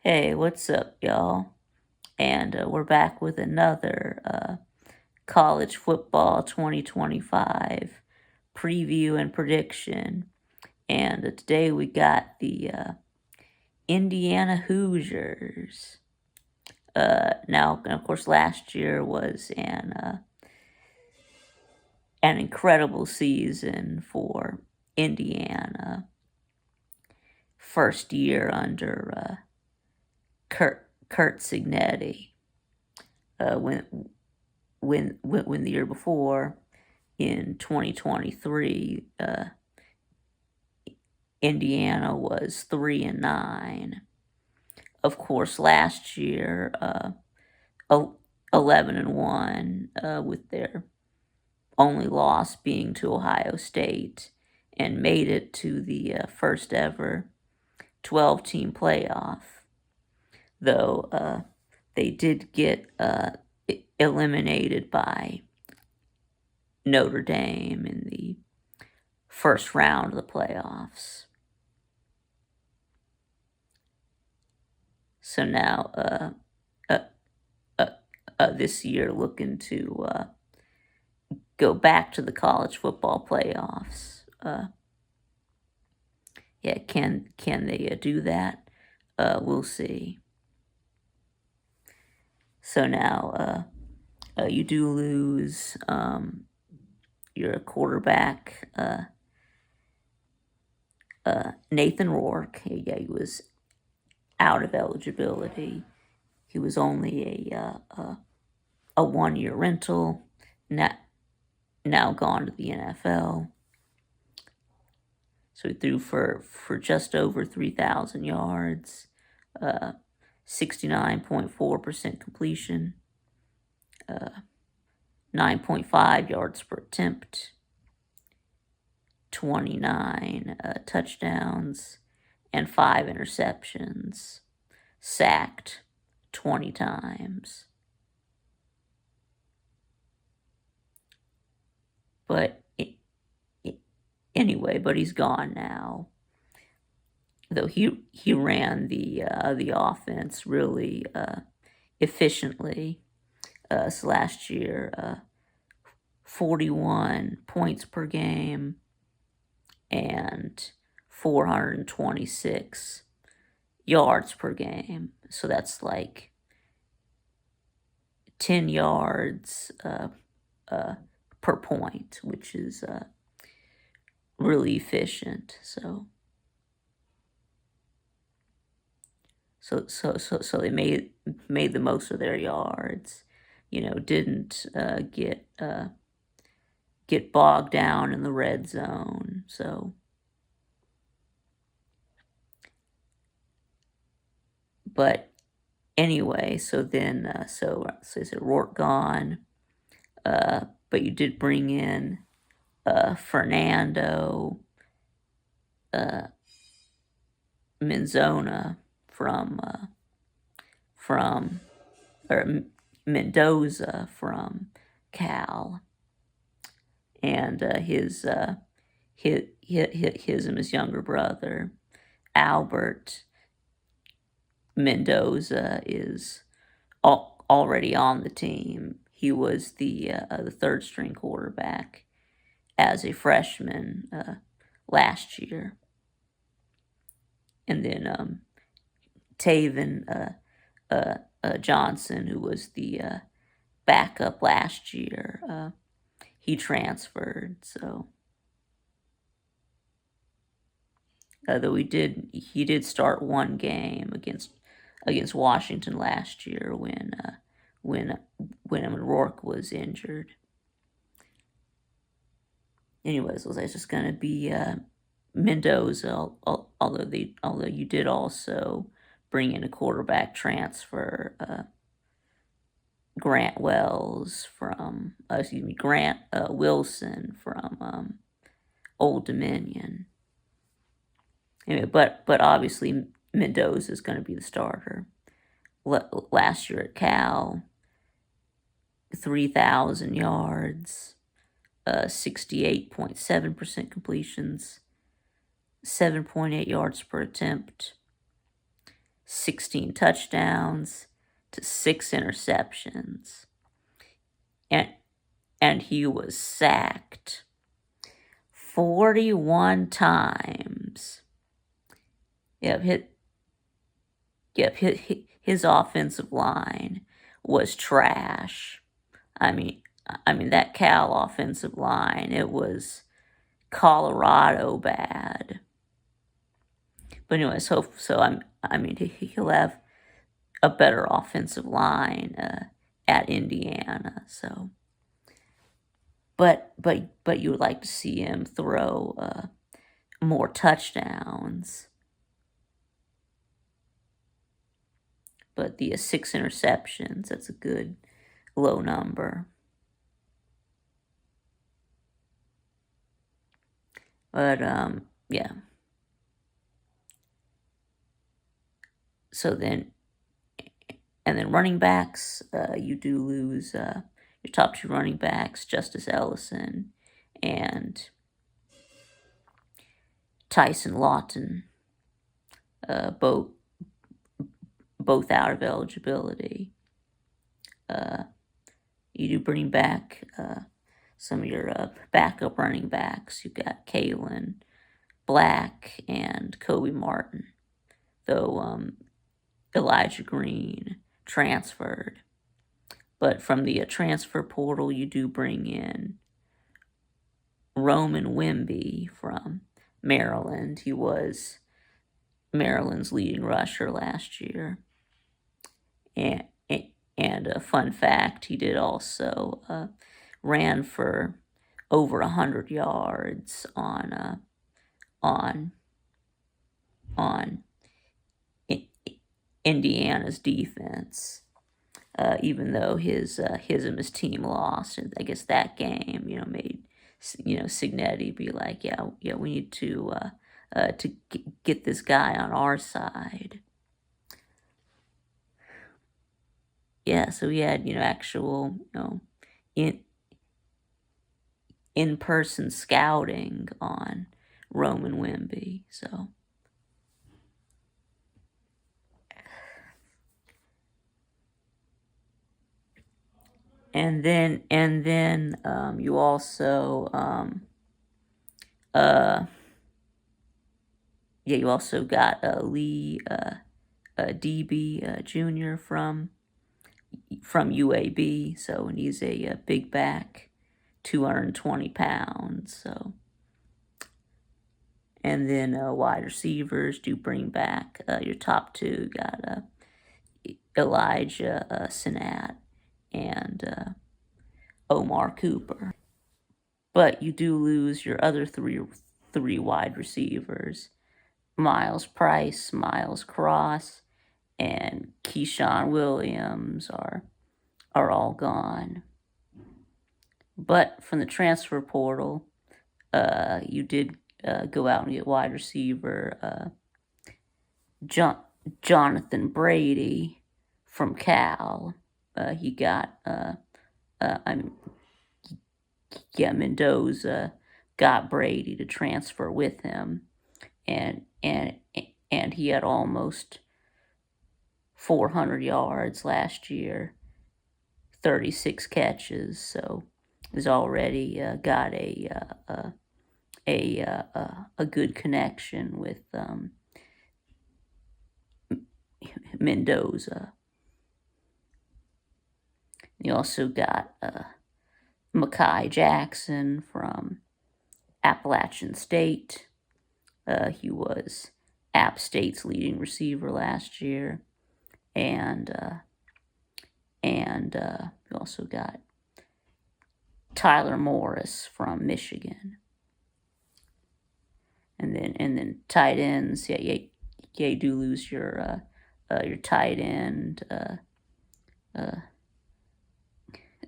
Hey, what's up, y'all? And we're back with another college football 2025 preview and prediction. And today we got the Indiana Hoosiers. Now, of course, last year was an incredible season for Indiana. First year under Kurt Signetti. When the year before, in 2023, Indiana was 3-9. Of course, last year, 11-1, with their only loss being to Ohio State, and made it to the first ever 12-team playoff. Though they did get eliminated by Notre Dame in the first round of the playoffs. So now, this year, looking to go back to the college football playoffs. Yeah, can they do that? We'll see. So now, you do lose your quarterback, Nathan Rourke. Yeah, he was out of eligibility. He was only a 1-year rental. Now gone to the NFL. So he threw for just over 3,000 yards, 69.4% completion, 9.5 yards per attempt, 29 touchdowns, and 5 interceptions, sacked 20 times. But anyway, but he's gone now. Though he ran the offense really efficiently. So last year, 41 points per game and 426 yards per game. So that's like 10 yards per point, which is really efficient. So they made the most of their yards. Didn't get bogged down in the red zone. So, but anyway, so then so is it Rourke gone? But you did bring in Fernando Menzona from or Mendoza from Cal, and his and his younger brother Albert Mendoza is already on the team. He was the third string quarterback as a freshman last year, and then Taven Johnson, who was the backup last year, he transferred. So, though he did start one game against Washington last year when Rourke was injured. Anyways, it's just going to be Mendoza, although you did also bring in a quarterback transfer, Grant Wilson from Old Dominion. Anyway, but obviously Mendoza is going to be the starter. Last year at Cal, 3,000 yards, 68.7% completions, 7.8 yards per attempt, 16 touchdowns to 6 interceptions. And he was sacked 41 times. Yep, his offensive line was trash. I mean, that Cal offensive line, it was Colorado bad. But anyways, he'll have a better offensive line at Indiana. So, but you would like to see him throw more touchdowns. But the 6 interceptions, that's a good low number. But yeah. So then, and then running backs, you do lose your top 2 running backs, Justice Ellison and Tyson Lawton, both out of eligibility. You do bring back some of your backup running backs. You've got Kalen Black and Kobe Martin, though Elijah Green transferred. But from the transfer portal, you do bring in Roman Wimby from Maryland. He was Maryland's leading rusher last year. And a fun fact, he did also ran for over 100 yards on Indiana's defense. Even though his and his team lost, and I guess that game, made Signetti be like, yeah, we need to get this guy on our side. Yeah, so we had actual in-person scouting on Roman Wimby. So. And then you also you also got Lee DB Jr. from UAB, so, and he's a big back, 220 pounds. So, and then wide receivers do bring back your top 2. Got Elijah Sinat and Omar Cooper. But you do lose your other three wide receivers, Miles Price, Miles Cross, and Keyshawn Williams are all gone. But from the transfer portal, you did go out and get wide receiver Jonathan Brady from Cal. He got Mendoza got Brady to transfer with him, and he had almost 400 yards last year, 36 catches. So he's already got a good connection with Mendoza. You also got Mekhi Jackson from Appalachian State. He was App State's leading receiver last year. And we also got Tyler Morris from Michigan. And then tight ends, you do lose your tight end,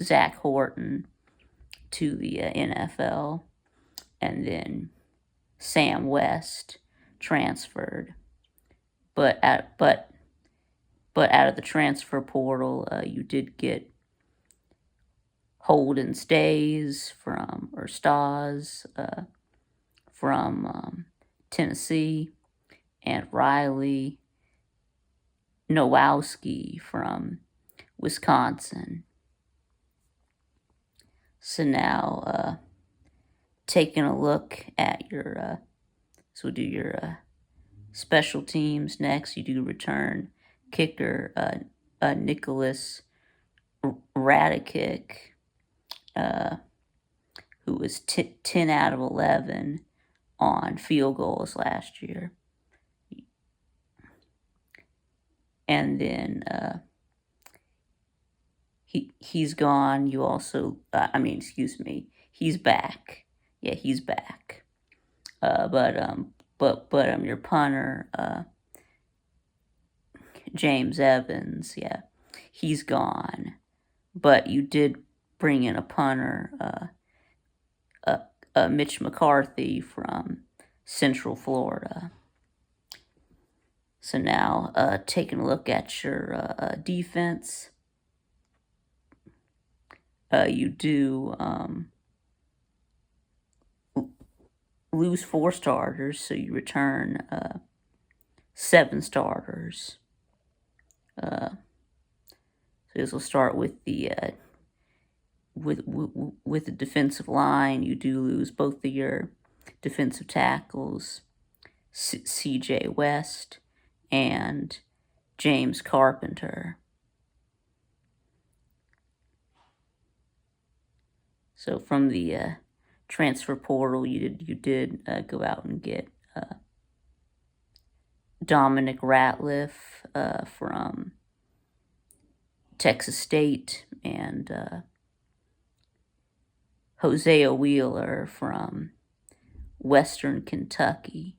Zach Horton, to the NFL, and then Sam West transferred. But out of the transfer portal, you did get Holden Stays from Tennessee, and Riley Nowowski from Wisconsin. So now, taking a look at your, so we'll do your special teams next. You do return kicker Nicholas Radikic, uh, who was 10 out of 11 on field goals last year. And then he's gone. You also, excuse me, he's back. Yeah, he's back. But your punter, James Evans, yeah, he's gone. But you did bring in a punter, Mitch McCarthy from Central Florida. So now, taking a look at your defense, you do lose 4 starters, so you return 7 starters. So this will start with the with the defensive line. You do lose both of your defensive tackles, C.J. West and James Carpenter. So from the transfer portal, you did go out and get Dominic Ratliff from Texas State and Hosea Wheeler from Western Kentucky.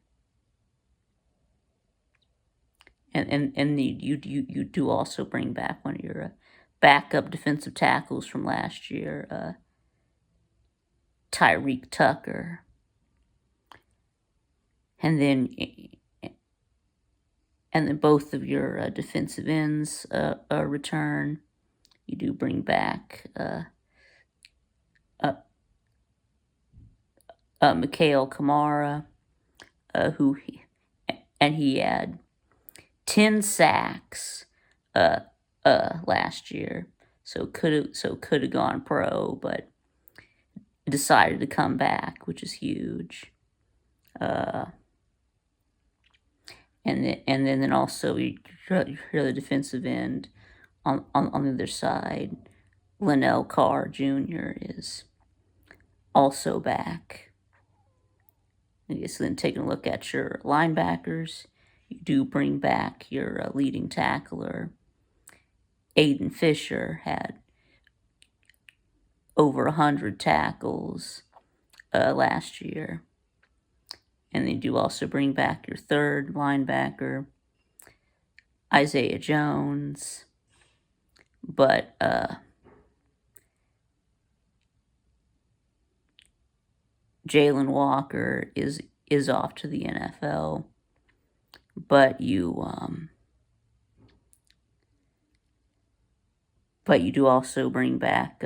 And you do also bring back one of your backup defensive tackles from last year, Tyreek Tucker. And then both of your defensive ends return. You do bring back Mikhail Kamara, he had 10 sacks last year, so could have gone pro, but decided to come back, which is huge. And then also your other defensive end on the other side, Linnell Carr Jr. is also back. And so then taking a look at your linebackers, you do bring back your leading tackler, Aiden Fisher, had over 100 tackles last year. And they do also bring back your third linebacker, Isaiah Jones. But Jalen Walker is off to the NFL. But you do also bring back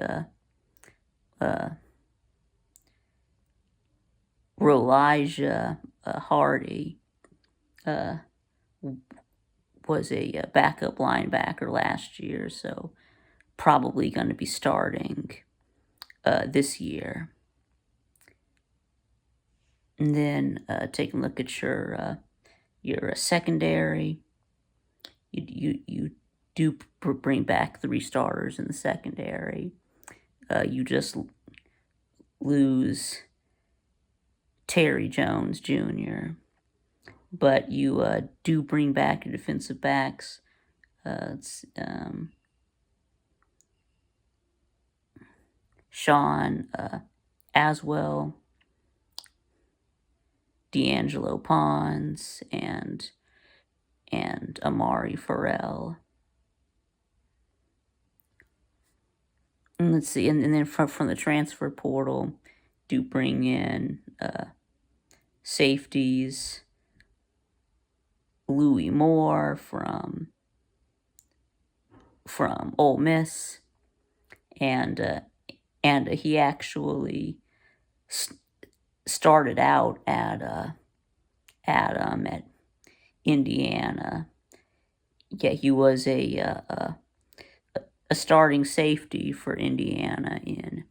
Rolijah Hardy, was a backup linebacker last year, so probably going to be starting this year. And then taking a look at your secondary, you do bring back 3 starters in the secondary. You just lose Terry Jones Jr., but you do bring back your defensive backs. Sean Aswell, D'Angelo Pons, and Amari Farrell. And let's see, and then from the transfer portal, do bring in safeties, Louis Moore from Ole Miss, and he actually started out at Indiana. yeah, he was a starting safety for Indiana in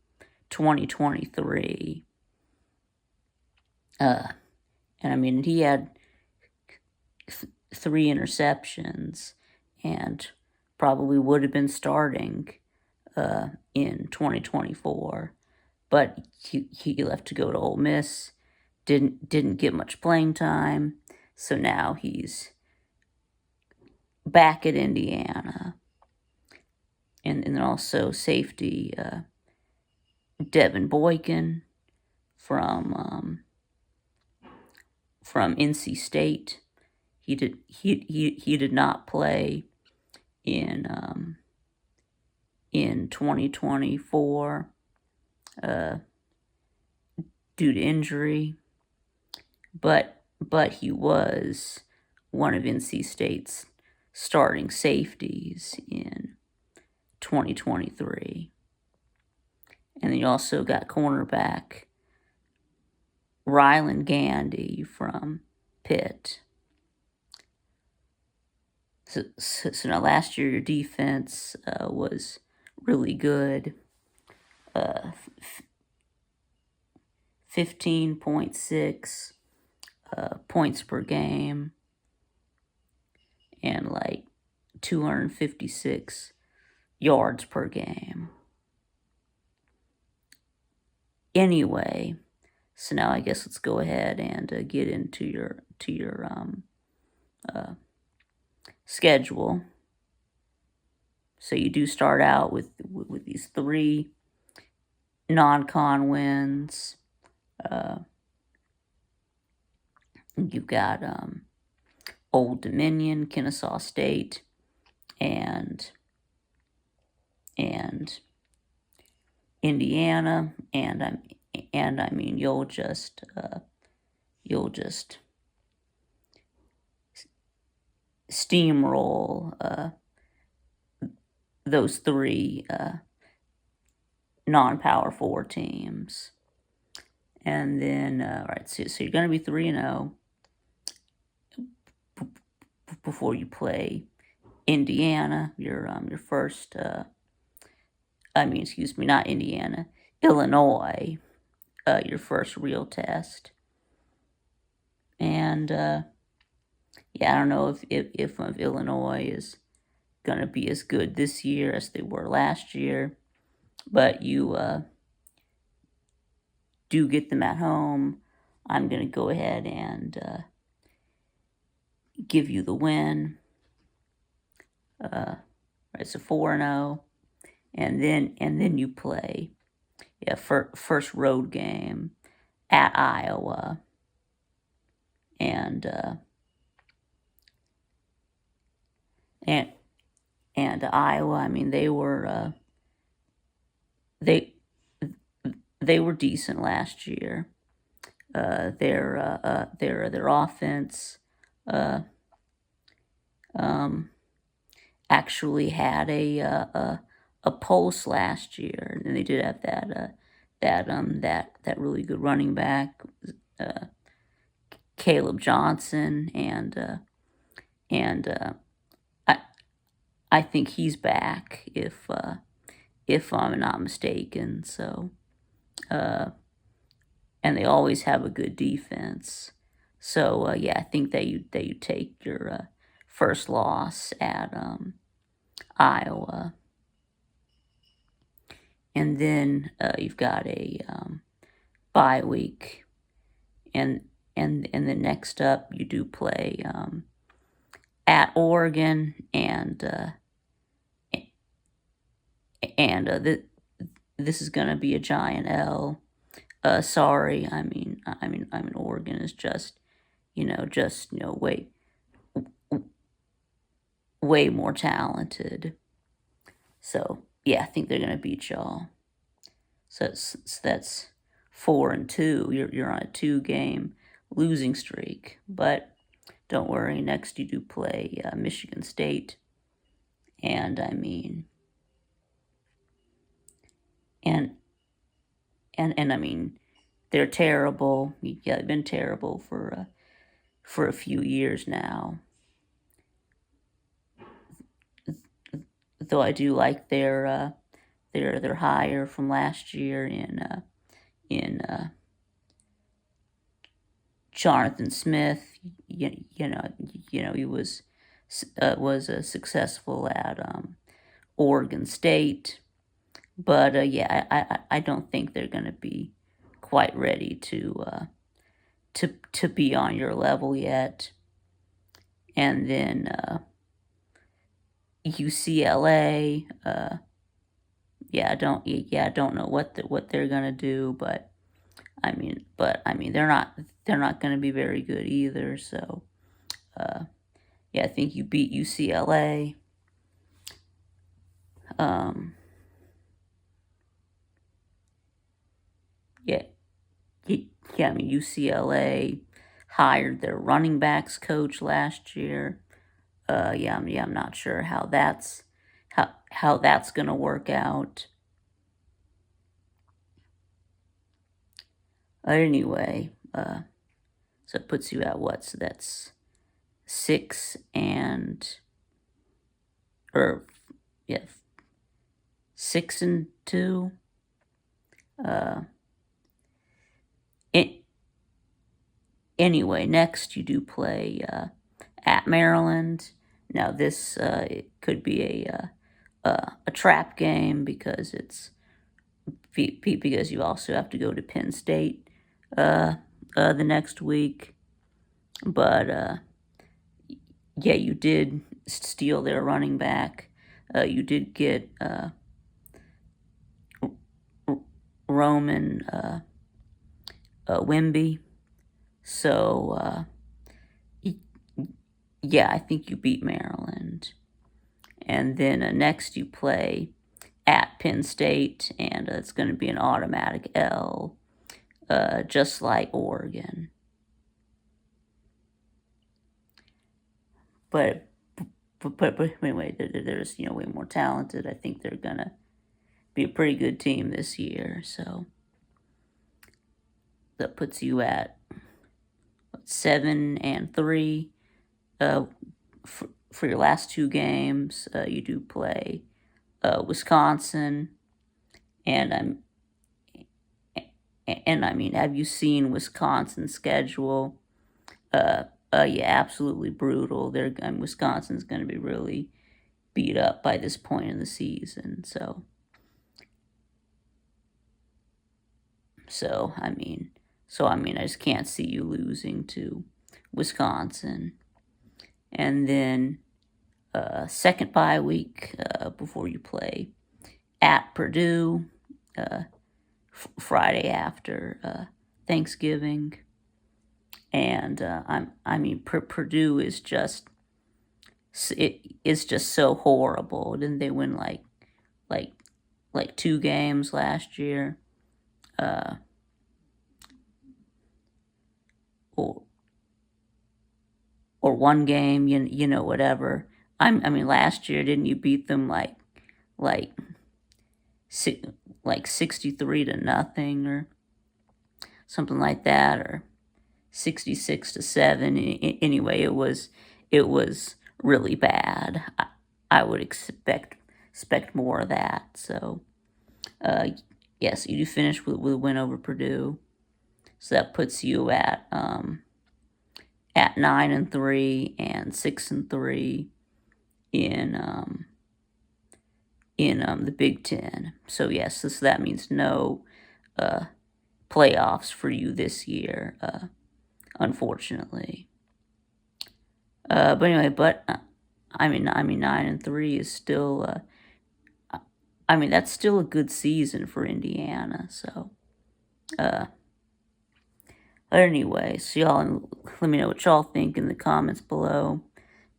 2023. Uh, and I mean, he had 3 interceptions and probably would have been starting in 2024, but he left to go to Ole Miss. Didn't get much playing time, so now he's back at Indiana. And then also safety Devin Boykin from NC State. He did not play in 2024 uh, due to injury, but he was one of NC State's starting safeties in 2023. And then you also got cornerback Rylan Gandy from Pitt. So now last year your defense was really good. 15.6 points per game and like 256 yards per game. Anyway, so now I guess let's go ahead and get into your schedule. So you do start out with these 3 non-con wins. You've got Old Dominion, Kennesaw State, and Indiana, and I mean you'll just steamroll those 3 non-Power 4 teams. And then, all right, so you're going to be 3-0 before you play Indiana, your first, excuse me, not Indiana, Illinois, your first real test. And, yeah, I don't know if Illinois is going to be as good this year as they were last year, but you do get them at home. I'm going to go ahead and give you the win. It's a 4-0, and then you play first road game at Iowa, and Iowa. I mean, they were decent last year. Their offense actually had a pulse last year, and they did have that really good running back, Caleb Johnson, and I think he's back if I'm not mistaken. So, and they always have a good defense. So yeah, I think that you take your first loss at Iowa, and then you've got a bye week, and then next up you do play at Oregon, and this is going to be a giant L. Sorry, I mean Oregon is just way more talented. So yeah, I think they're gonna beat y'all. So that's 4-2. You're on a 2-game losing streak, but don't worry. Next you do play Michigan State, and I mean, and I mean, they're terrible. Yeah, they've been terrible for a few years now. though I do like their hire from last year in Jonathan Smith. He was successful at Oregon State, but yeah, I don't think they're going to be quite ready to be on your level yet. And then UCLA, I don't know what they're gonna do, but I mean they're not gonna be very good either. So I think you beat UCLA. Um, yeah, I mean UCLA hired their running backs coach last year. I'm not sure how that's gonna work out. Anyway, so it puts you at what? So that's 6 and or yeah, 6-2. Uh, it, anyway, next you do play at Maryland. Now this it could be a trap game because because you also have to go to Penn State the next week. But yeah, you did steal their running back. You did get Roman Wimby. So yeah, I think you beat Maryland. And then next you play at Penn State, and it's going to be an automatic L, just like Oregon. But anyway, they're just way more talented. I think they're gonna be a pretty good team this year. So that puts you at 7-3. For your last two games, you do play Wisconsin, and I mean, have you seen Wisconsin's schedule? Yeah, absolutely brutal. Wisconsin's going to be really beat up by this point in the season. So I just can't see you losing to Wisconsin. And then second bye week before you play at Purdue Friday after Thanksgiving. And Purdue is just so horrible. Didn't they win like 2 games last year? Or 1 game, whatever. Last year, didn't you beat them like 63-0 or something like that, or 66-7? Anyway, it was really bad. I would expect more of that. So, yes, you do finish with a win over Purdue. So that puts you at 9-3 and 6-3 in the Big Ten. So yes, that means no playoffs for you this year, unfortunately. But anyway, 9-3 is still. That's still a good season for Indiana. So, but anyway, so y'all let me know what y'all think in the comments below.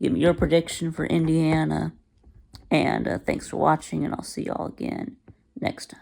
Give me your prediction for Indiana. And thanks for watching, and I'll see y'all again next time.